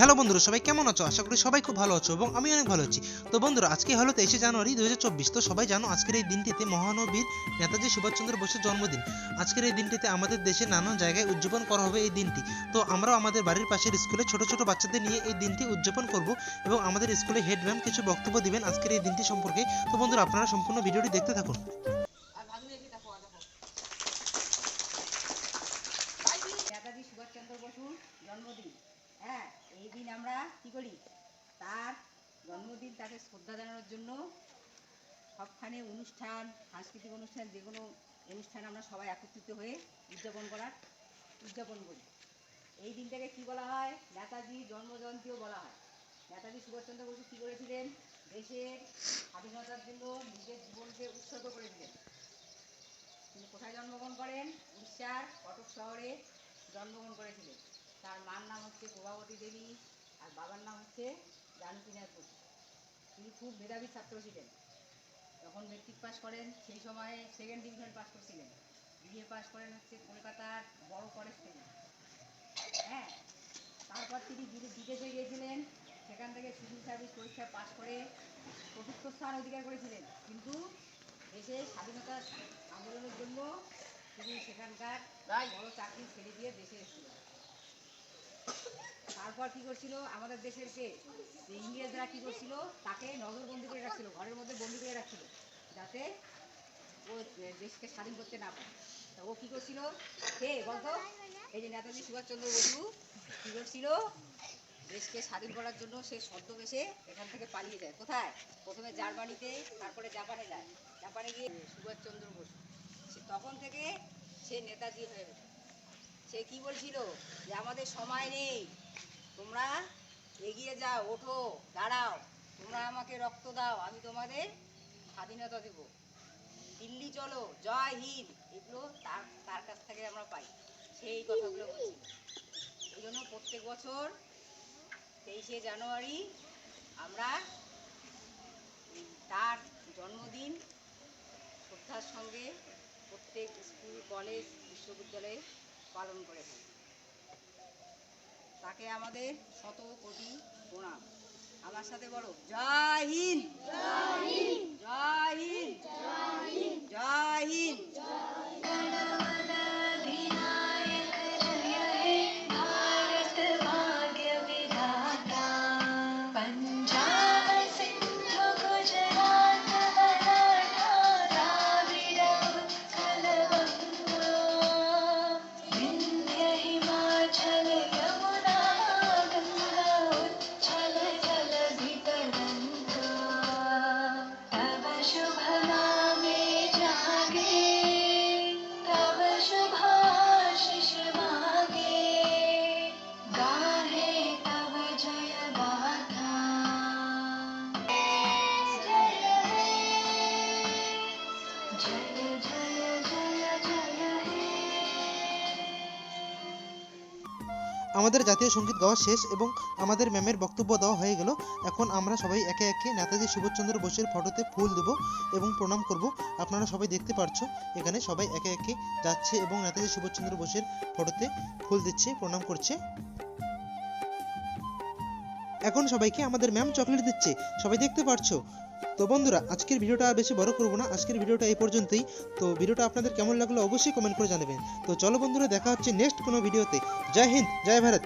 Hello বন্ধুরা, সবাই কেমন আছো? আশা করি সবাই খুব ভালো আছো এবং আমি অনেক ভালো আছি। তো বন্ধুরা, আজকে হলো 23শে জানুয়ারি 2024। তো সবাই জানো আজকের এই দিনটিতে মহানবীর নেতাজি সুভাষচন্দ্র বোসের জন্মদিন। আজকের এই দিনটিতে আমাদের দেশে নানান জায়গায় উদযাপন করা হবে এই দিনটি। তো আমরাও আমাদের বাড়ির পাশের স্কুলে ছোট ছোট বাচ্চাদের নিয়ে এই দিনটি উদযাপন করব এবং আমাদের স্কুলে হেড ম্যাম কিছু বক্তব্য দিবেন আজকের এই দিনটি সম্পর্কে। তো বন্ধুরা, আপনারা সম্পূর্ণ ভিডিওটি দেখতে থাকুন। নেতাজি সুভাষচন্দ্র বসুর জন্মদিন। হ্যাঁ, এই দিন আমরা কি করি? তার জন্মদিন, তাকে শ্রদ্ধা জানানোর জন্য সবখানে অনুষ্ঠান, সাংস্কৃতিক অনুষ্ঠান, যে কোনো অনুষ্ঠান আমরা সবাই একত্রিত হয়ে উদযাপন করি। এই দিনটাকে কি বলা হয়? নেতাজি জন্মজয়ন্তীও বলা হয়। নেতাজি সুভাষচন্দ্র বসু কী করেছিলেন? দেশের স্বাধীনতার জন্য নিজের জীবনকে উৎসর্গ করেছিলেন। তিনি কোথায় জন্মগ্রহণ করেন? উড়িষ্যার কটক শহরে জন্মগ্রহণ করেছিলেন। তার মার নাম হচ্ছে প্রভাবতী দেবী আর বাবার নাম হচ্ছে জানকীনাথ বসু। তিনি খুব মেধাবী ছাত্র ছিলেন। যখন মেট্রিক পাস করেন সেই সময়ে সেকেন্ড ডিভিশন পাস করছিলেন। বিএ পাস করেন হচ্ছে কলকাতার বড় কলেজ থেকে। হ্যাঁ, তারপর তিনি বিদেশে গিয়েছিলেন। সেখান থেকে সিভিল সার্ভিস পরীক্ষা পাস করে চতুর্থ স্থান অধিকার করেছিলেন। কিন্তু দেশের স্বাধীনতা আন্দোলনের জন্য তিনি সেখানকার বড় চাকরি ছেড়ে দিয়ে দেশে এসেছিলেন। তারপর কি করছিল আমাদের দেশের যে ইংরেজরা কি করছিল, তাকে নজরবন্দি করে রাখছিল, ঘরের মধ্যে বন্দি করে রাখছিল, যাতে ও দেশকে স্বাধীন করতে না পারে। তা ও কি করছিল? বলতো, এই যে নেতাজি সুভাষচন্দ্র বসু কি করছিল? দেশকে স্বাধীন করার জন্য সে ছদ্মবেশে এখান থেকে পালিয়ে যায়। কোথায়? প্রথমে জার্মানিতে, তারপরে জাপানে যায়। জাপানে গিয়ে সুভাষচন্দ্র বসু, তখন থেকে সে নেতাজি হয়ে গেছে। সে কি বলছিল? যে আমাদের সময় নেই, তোমরা এগিয়ে যাও, ওঠো, দাঁড়াও, তোমরা আমাকে রক্ত দাও, আমি তোমাদের স্বাধীনতা দেব, দিল্লি চলো, জয় হিন্দ, এগুলো তার কাছ থেকে আমরা পাই। সেই কথাগুলো বলছি। এই জন্য প্রত্যেক বছর 23শে জানুয়ারি আমরা তার জন্মদিন শ্রদ্ধার সঙ্গে প্রত্যেক স্কুল, কলেজ, বিশ্ববিদ্যালয়ে পালন করে থাকি। তাকে আমাদের শত কোটি প্রণাম। আমার সাথে বলো, জয় হিন্দ, জয় হিন্দ, জয় হিন্দ, জয় হিন্দ, জয় হিন্দ। আমাদের জাতীয় সঙ্গীত গাওয়া শেষ এবং আমাদের ম্যামের বক্তব্য দেওয়া হয়ে গেল। এখন আমরা সবাই একে একে নেতাজি সুভাষচন্দ্র বোসের ফটোতে ফুল দেব এবং প্রণাম করব। আপনারা সবাই দেখতে পারছো, এখানে সবাই একে একে যাচ্ছে এবং নেতাজি সুভাষচন্দ্র বোসের ফটোতে ফুল দিচ্ছে, প্রণাম করছে। এখন সবাইকে আমাদের ম্যাম চকলেট দিচ্ছে, সবাই দেখতে পারছো। তো বন্ধুরা, আজকের ভিডিওটা আর বেশি বড় করবো না, আজকের ভিডিওটা এই পর্যন্তই। তো ভিডিওটা আপনাদের কেমন লাগলো অবশ্যই কমেন্ট করে জানাবেন। তো চলো বন্ধুরা, দেখা হচ্ছে নেক্সট কোনো ভিডিওতে। জয় হিন্দ, জয় ভারত।